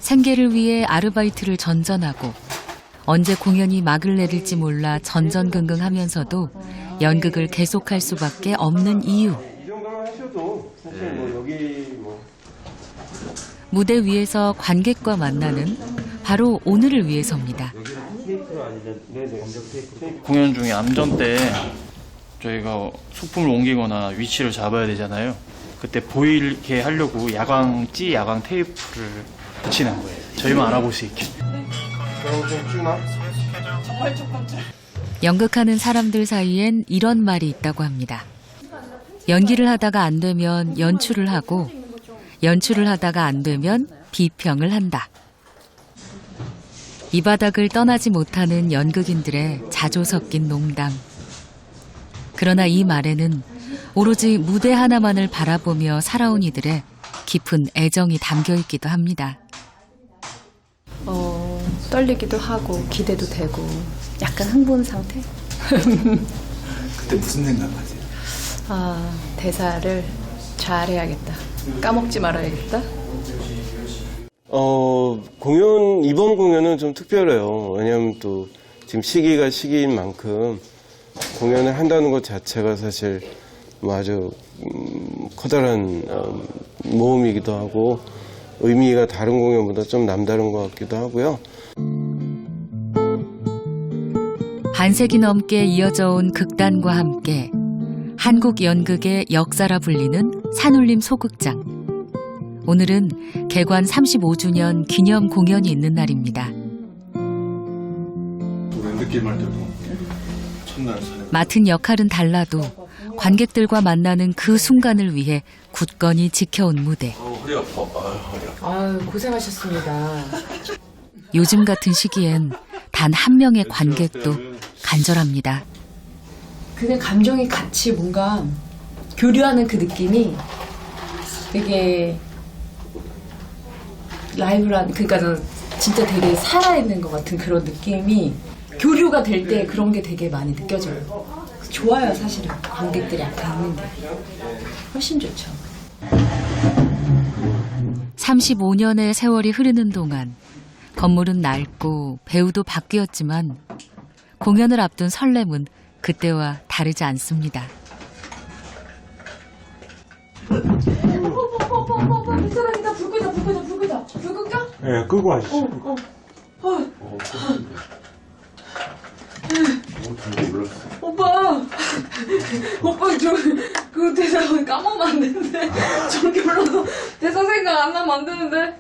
생계를 위해 아르바이트를 전전하고 언제 공연이 막을 내릴지 몰라 전전긍긍하면서도 연극을 계속할 수밖에 없는 이유. 이 정도만 하셔도 사실 뭐 여기 뭐 무대 위에서 관객과 만나는 바로 오늘을 위해서입니다. 테이프로 아니면 네네 테이프. 공연 중에 암전 때 저희가 소품을 옮기거나 위치를 잡아야 되잖아요. 그때 보이게 하려고 야광 테이프를 붙이는 거예요. 저희만 알아볼 수 있게. 그럼 좀 찍나? 연극하는 사람들 사이엔 이런 말이 있다고 합니다. 연기를 하다가 안 되면 연출을 하고 연출을 하다가 안 되면 비평을 한다. 이 바닥을 떠나지 못하는 연극인들의 자조 섞인 농담. 그러나 이 말에는 오로지 무대 하나만을 바라보며 살아온 이들의 깊은 애정이 담겨 있기도 합니다. 떨리기도 하고 기대도 되고 약간 흥분 상태? 그때 무슨 생각하세요? 대사를 잘해야겠다. 까먹지 말아야겠다. 이번 공연은 좀 특별해요. 왜냐하면 또 지금 시기가 시기인 만큼 공연을 한다는 것 자체가 사실 아주 커다란 모험이기도 하고 의미가 다른 공연보다 좀 남다른 것 같기도 하고요. 반세기 넘게 이어져 온 극단과 함께 한국 연극의 역사라 불리는 산울림 소극장. 오늘은 개관 35주년 기념 공연이 있는 날입니다. 느낌할 때도 첫날 사는 맡은 역할은 달라도 관객들과 만나는 그 순간을 위해 굳건히 지켜온 무대. 허리 아파. 허리 아파. 고생하셨습니다. 요즘 같은 시기엔 단 한 명의 관객도 간절합니다. 그냥 감정이 같이 뭔가 교류하는 그 느낌이 되게 라이브란, 그러니까 진짜 되게 살아있는 것 같은 그런 느낌이 교류가 될 때 그런 게 되게 많이 느껴져요. 좋아요, 사실은. 관객들이 앞에 있는데. 훨씬 좋죠. 35년의 세월이 흐르는 동안 건물은 낡고 배우도 바뀌었지만 공연을 앞둔 설렘은 그때와 다르지 않습니다. 사람이다. 불 끄자. 불 끌까? 네, 끄고 하시죠. 오빠 그 대사 까먹으면 안 되는데 저렇게 불러서 대사 생각 안 나면 안 되는데.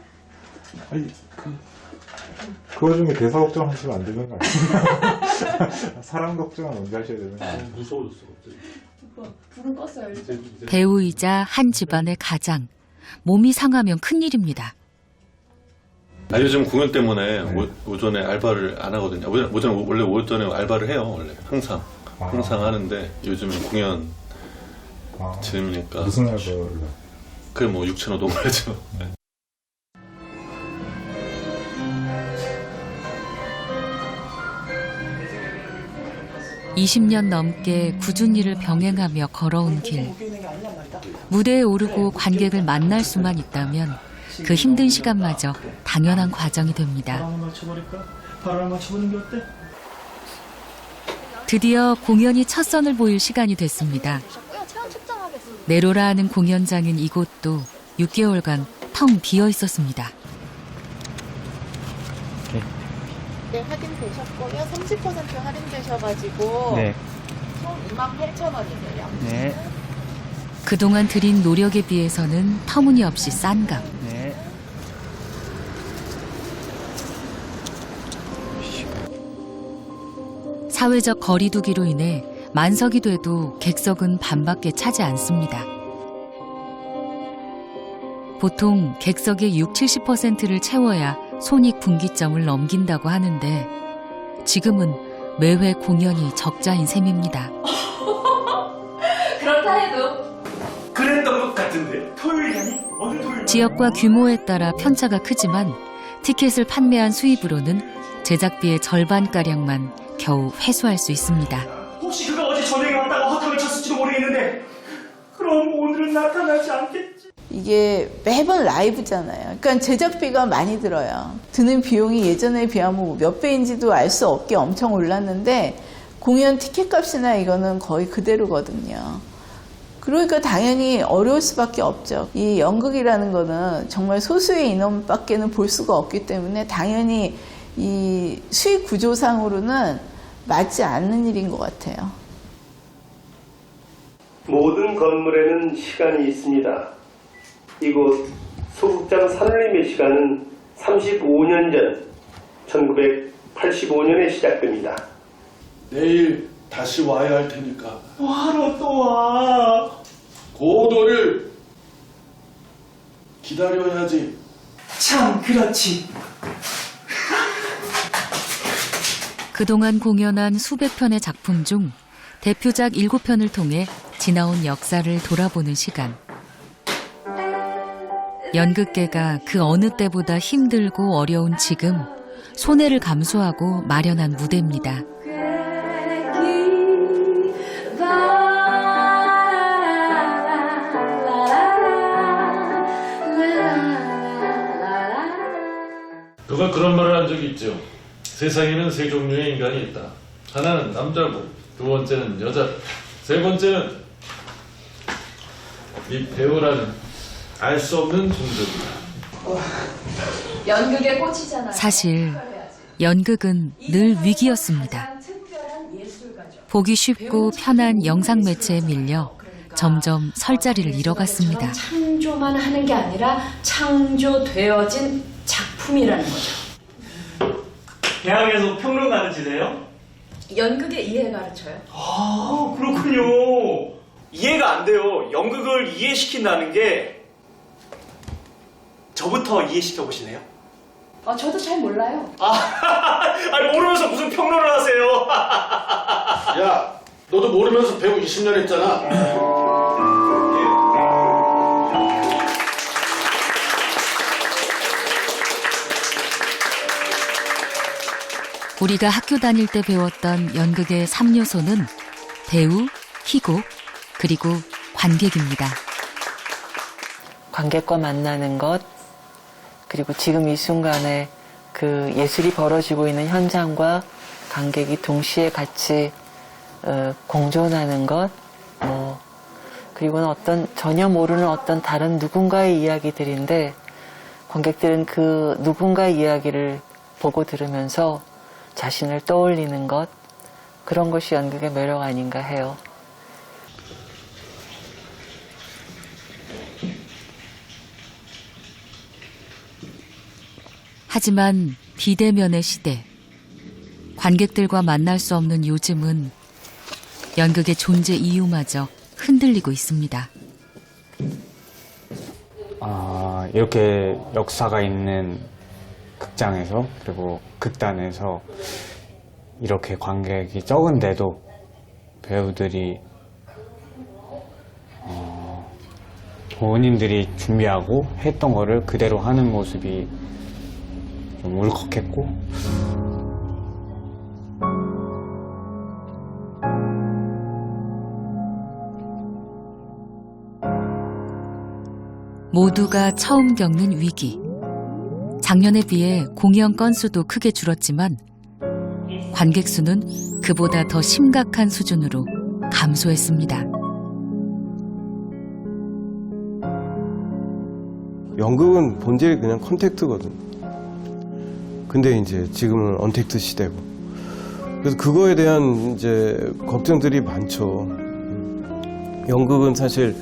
아니, 그 와중에 대사 걱정하시면 안 되는 거 아니에요? 사람 걱정은 언제 하셔야 되는 거 아니에요? 무서워졌어 갑자기. 오빠 불은 껐어요. 배우이자 한 집안의 가장. 몸이 상하면 큰일입니다. 아니 요즘 공연 때문에 오전에 알바를 안 하거든요. 오전에 원래 오전에 알바를 해요. 원래 항상 하는데 요즘은 공연 즈음이니까. 무슨 알바를? 그래 뭐 6,000원 동그라죠. 20년 넘게 꾸준히 일을 병행하며 걸어온 길. 무대에 오르고 관객을 만날 수만 있다면 그 힘든 시간마저 당연한 과정이 됩니다. 바람을 맞춰보는 게 어때? 드디어 공연이 첫 선을 보일 시간이 됐습니다. 내로라 하는 공연장인 이곳도 6개월간 텅 비어 있었습니다. 네, 할인되셨고요. 30% 할인되셔가지고 네. 총 28,000원이세요. 네. 그동안 들인 노력에 비해서는 터무니없이 싼 값. 네. 사회적 거리두기로 인해 만석이 돼도 객석은 반밖에 차지 않습니다. 보통 객석의 60-70%를 채워야 손익분기점을 넘긴다고 하는데 지금은 매회 공연이 적자인 셈입니다. 그렇다 해도 그랬던 것 같은데 토요일이니? 어느 토요일? 지역과 규모에 따라 편차가 크지만 티켓을 판매한 수입으로는 제작비의 절반가량만 겨우 회수할 수 있습니다. 혹시 그가 어제 저녁에 왔다가 허탕을 쳤을지도 모르겠는데 그럼 오늘은 나타나지 않겠지? 이게 매번 라이브잖아요. 그러니까 제작비가 많이 들어요. 드는 비용이 예전에 비하면 몇 배인지도 알 수 없게 엄청 올랐는데 공연 티켓값이나 이거는 거의 그대로거든요. 그러니까 당연히 어려울 수밖에 없죠. 이 연극이라는 거는 정말 소수의 인원밖에는 볼 수가 없기 때문에 당연히 이 수익 구조상으로는 맞지 않는 일인 것 같아요. 모든 건물에는 시간이 있습니다. 이곳 소극장 산울림의 시간은 35년 전 1985년에 시작됩니다. 내일 다시 와야 할 테니까. 뭐하러 또 와? 고도를 기다려야지. 참 그렇지. 그동안 공연한 수백 편의 작품 중 대표작 7편을 통해 지나온 역사를 돌아보는 시간. 연극계가 그 어느 때보다 힘들고 어려운 지금 손해를 감수하고 마련한 무대입니다. 누가 그런 말을 한 적이 있죠. 세상에는 세 종류의 인간이 있다. 하나는 남자고, 두 번째는 여자, 세 번째는 이 배우라는 알 수 없는 종족이다. 연극의 꽃이잖아요. 사실 연극은 늘 위기였습니다. 보기 쉽고 편한 영상 매체에 밀려 점점 설 자리를 잃어갔습니다. 창조만 하는 게 아니라 창조되어진 작품이라는 거죠. 대학에서 평론 가르치세요? 연극의 이해 가르쳐요. 아, 그렇군요. 이해가 안 돼요. 연극을 이해시킨다는 게 저부터 이해시켜 보시네요. 저도 잘 몰라요. 아니 모르면서 무슨 평론을 하세요? 야, 너도 모르면서 배우 20년 했잖아. 우리가 학교 다닐 때 배웠던 연극의 3요소는 배우, 희곡, 그리고 관객입니다. 관객과 만나는 것, 그리고 지금 이 순간에 그 예술이 벌어지고 있는 현장과 관객이 동시에 같이 공존하는 것, 그리고는 어떤 전혀 모르는 어떤 다른 누군가의 이야기들인데 관객들은 그 누군가의 이야기를 보고 들으면서 자신을 떠올리는 것, 그런 것이 연극의 매력 아닌가 해요. 하지만 비대면의 시대, 관객들과 만날 수 없는 요즘은 연극의 존재 이유마저 흔들리고 있습니다. 이렇게 역사가 있는 극장에서 그리고 극단에서 이렇게 관객이 적은데도 배우들이 본인들이 준비하고 했던 거를 그대로 하는 모습이 좀 울컥했고, 모두가 처음 겪는 위기. 작년에 비해 공연 건수도 크게 줄었지만 관객 수는 그보다 더 심각한 수준으로 감소했습니다. 연극은 본질이 그냥 컨택트거든. 근데 이제 지금은 언택트 시대고. 그래서 그거에 대한 이제 걱정들이 많죠. 연극은 사실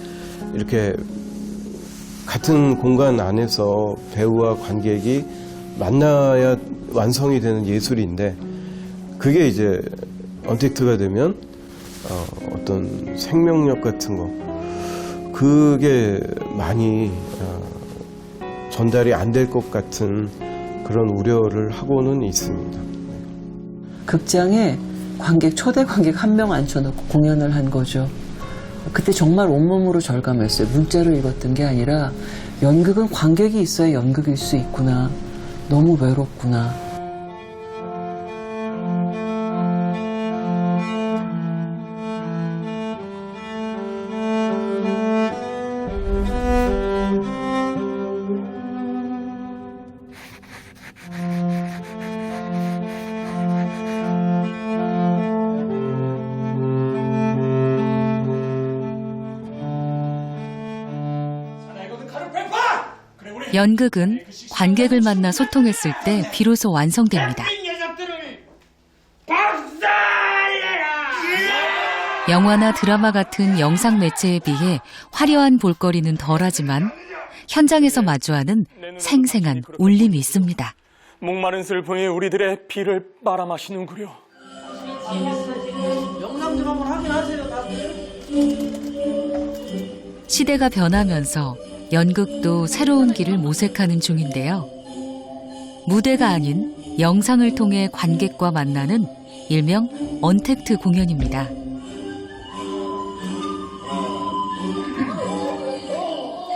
이렇게 같은 공간 안에서 배우와 관객이 만나야 완성이 되는 예술인데, 그게 이제 언택트가 되면 어떤 생명력 같은 거, 그게 많이 전달이 안 될 것 같은 그런 우려를 하고는 있습니다. 극장에 초대 관객 한 명 앉혀놓고 공연을 한 거죠. 그때 정말 온몸으로 절감했어요. 문자로 읽었던 게 아니라 연극은 관객이 있어야 연극일 수 있구나. 너무 외롭구나. 연극은 관객을 만나 소통했을 때 비로소 완성됩니다. 영화나 드라마 같은 영상 매체에 비해 화려한 볼거리는 덜하지만 현장에서 마주하는 생생한 울림이 있습니다. 목마른 슬픔이 우리들의 피를 빨아마시는구려. 영상 좀 한번 확인하세요. 시대가 변하면서 연극도 새로운 길을 모색하는 중인데요. 무대가 아닌 영상을 통해 관객과 만나는 일명 언택트 공연입니다.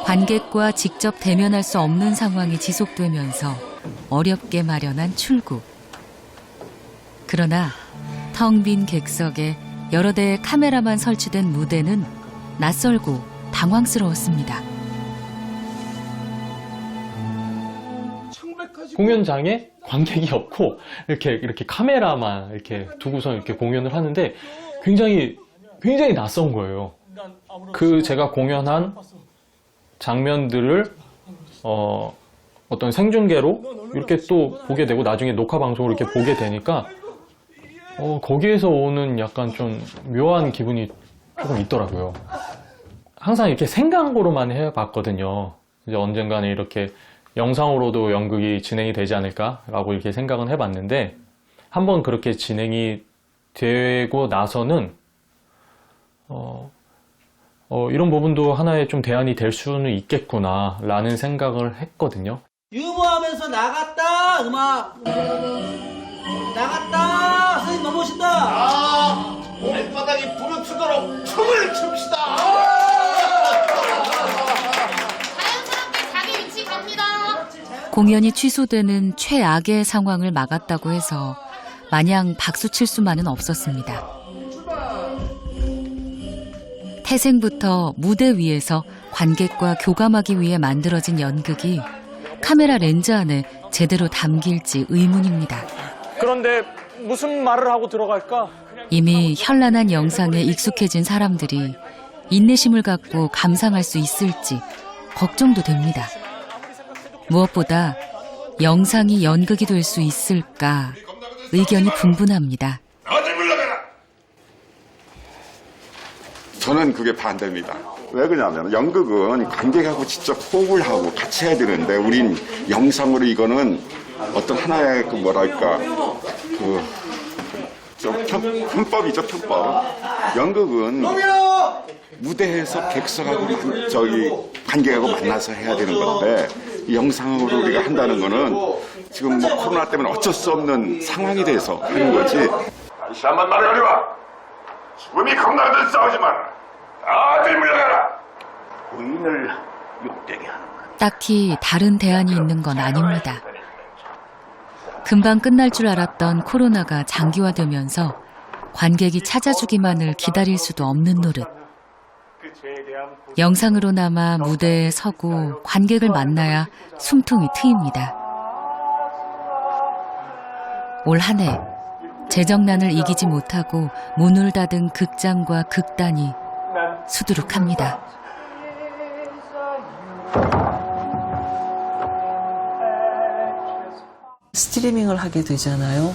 관객과 직접 대면할 수 없는 상황이 지속되면서 어렵게 마련한 출구. 그러나 텅 빈 객석에 여러 대의 카메라만 설치된 무대는 낯설고 당황스러웠습니다. 공연장에 관객이 없고 이렇게 카메라만 이렇게 두고서 이렇게 공연을 하는데 굉장히 낯선 거예요. 제가 공연한 장면들을 어떤 생중계로 이렇게 또 보게 되고 나중에 녹화 방송으로 이렇게 보게 되니까 거기에서 오는 약간 좀 묘한 기분이 조금 있더라고요. 항상 이렇게 생각으로만 해봤거든요. 이제 언젠가는 이렇게 영상으로도 연극이 진행이 되지 않을까라고 이렇게 생각은 해봤는데 한번 그렇게 진행이 되고 나서는 이런 부분도 하나의 좀 대안이 될 수는 있겠구나라는 생각을 했거든요. 유머하면서 나갔다 음악 나갔다 선생님 넘어오신다. 발바닥이 부르트도록 춤을 춥시다. 자연스럽게 자기 위치 갑니다. 공연이 취소되는 최악의 상황을 막았다고 해서 마냥 박수칠 수만은 없었습니다. 태생부터 무대 위에서 관객과 교감하기 위해 만들어진 연극이 카메라 렌즈 안에 제대로 담길지 의문입니다. 그런데 무슨 말을 하고 들어갈까? 이미 현란한 영상에 익숙해진 사람들이 인내심을 갖고 감상할 수 있을지 걱정도 됩니다. 무엇보다 영상이 연극이 될 수 있을까 의견이 분분합니다. 저는 그게 반대입니다. 왜 그러냐면 연극은 관객하고 직접 호흡을 하고 같이 해야 되는데 우린 영상으로 이거는 어떤 하나의 편법이죠, 편법. 연극은 무대에서 객석하고 관객하고 만나서 해야 되는 건데 영상으로 우리가 한다는 거는 지금 코로나 때문에 어쩔 수 없는 상황이 돼서 하는 거지. 다시 한번 말해보리와 죽음이 겁나들 싸우지 마라. 다들 물러가라. 부인을 욕되게 하는 딱히 다른 대안이 있는 건 아닙니다. 금방 끝날 줄 알았던 코로나가 장기화되면서 관객이 찾아주기만을 기다릴 수도 없는 노릇. 영상으로나마 무대에 서고 관객을 만나야 숨통이 트입니다. 올 한 해 재정난을 이기지 못하고 문을 닫은 극장과 극단이 수두룩합니다. 스트리밍을 하게 되잖아요.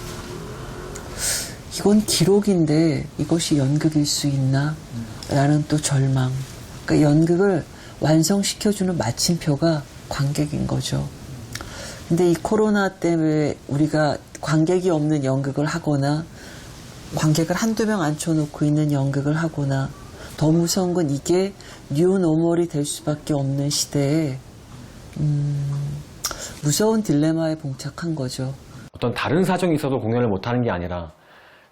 이건 기록인데 이것이 연극일 수 있나? 라는 또 절망. 그러니까 연극을 완성시켜주는 마침표가 관객인 거죠. 근데 이 코로나 때문에 우리가 관객이 없는 연극을 하거나 관객을 한두 명 앉혀놓고 있는 연극을 하거나 더 무서운 건 이게 뉴노멀이 될 수밖에 없는 시대에 무서운 딜레마에 봉착한 거죠. 어떤 다른 사정이 있어도 공연을 못하는 게 아니라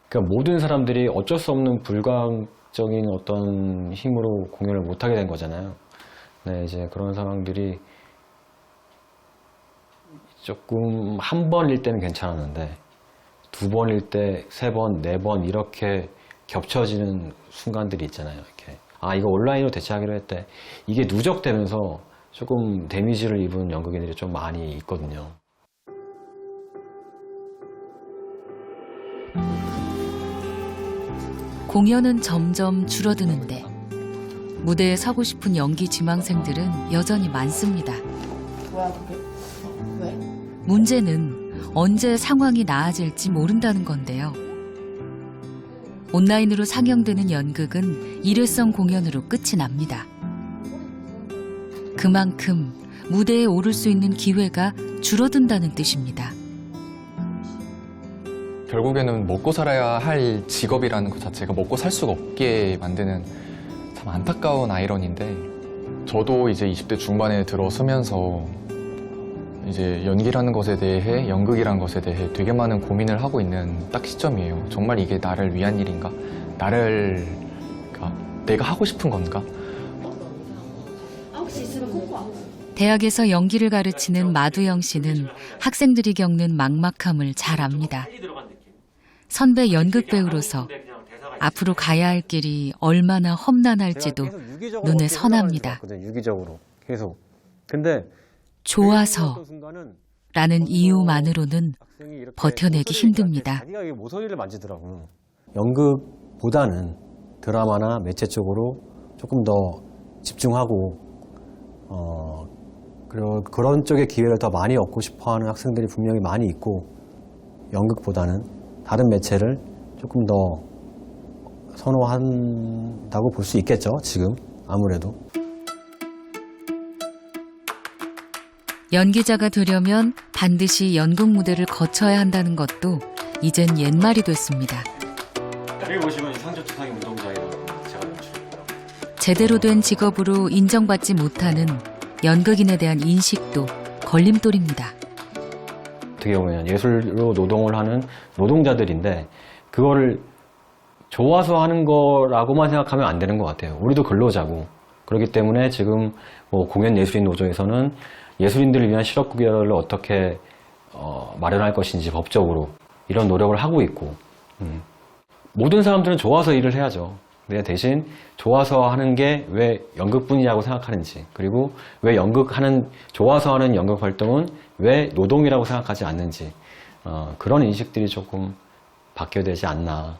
그러니까 모든 사람들이 어쩔 수 없는 불가항적인 어떤 힘으로 공연을 못하게 된 거잖아요. 네, 이제 그런 상황들이 조금 한 번일 때는 괜찮았는데 두 번일 때, 세 번, 네 번 이렇게 겹쳐지는 순간들이 있잖아요. 이렇게 이거 온라인으로 대체하기로 했대. 이게 누적되면서 조금 데미지를 입은 연극인들이 좀 많이 있거든요. 공연은 점점 줄어드는데 무대에 서고 싶은 연기 지망생들은 여전히 많습니다. 뭐야 그게? 왜? 문제는 언제 상황이 나아질지 모른다는 건데요. 온라인으로 상영되는 연극은 일회성 공연으로 끝이 납니다. 그만큼 무대에 오를 수 있는 기회가 줄어든다는 뜻입니다. 결국에는 먹고 살아야 할 직업이라는 것 자체가 먹고 살 수가 없게 만드는 참 안타까운 아이러니인데, 저도 이제 20대 중반에 들어서면서 이제 연기라는 것에 대해, 연극이라는 것에 대해 되게 많은 고민을 하고 있는 딱 시점이에요. 정말 이게 나를 위한 일인가? 내가 하고 싶은 건가? 대학에서 연기를 가르치는 마두영 씨는 학생들이 겪는 막막함을 잘 압니다. 선배 연극 배우로서 앞으로 가야 할 길이 얼마나 험난할지도 눈에 선합니다. 유기적으로 계속. 근데 좋아서라는 이유만으로는 버텨내기 힘듭니다. 자기가 이게 모서리를 만지더라고. 연극보다는 드라마나 매체 쪽으로 조금 더 집중하고 그리고 그런 쪽의 기회를 더 많이 얻고 싶어하는 학생들이 분명히 많이 있고, 연극보다는 다른 매체를 조금 더 선호한다고 볼 수 있겠죠, 지금 아무래도. 연기자가 되려면 반드시 연극 무대를 거쳐야 한다는 것도 이젠 옛말이 됐습니다. 여기 보시면 상주투상의 운동장이라고 제가 연출했고요. 제대로 된 직업으로 인정받지 못하는 연극인에 대한 인식도 걸림돌입니다. 어떻게 보면 예술로 노동을 하는 노동자들인데 그거를 좋아서 하는 거라고만 생각하면 안 되는 것 같아요. 우리도 근로자고. 그렇기 때문에 지금 공연예술인 노조에서는 예술인들을 위한 실업급여를 어떻게 마련할 것인지 법적으로 이런 노력을 하고 있고, 모든 사람들은 좋아서 일을 해야죠. 근데 대신 좋아서 하는 게 왜 연극뿐이라고 생각하는지, 그리고 왜 좋아서 하는 연극 활동은 왜 노동이라고 생각하지 않는지, 그런 인식들이 조금 바뀌어야 되지 않나.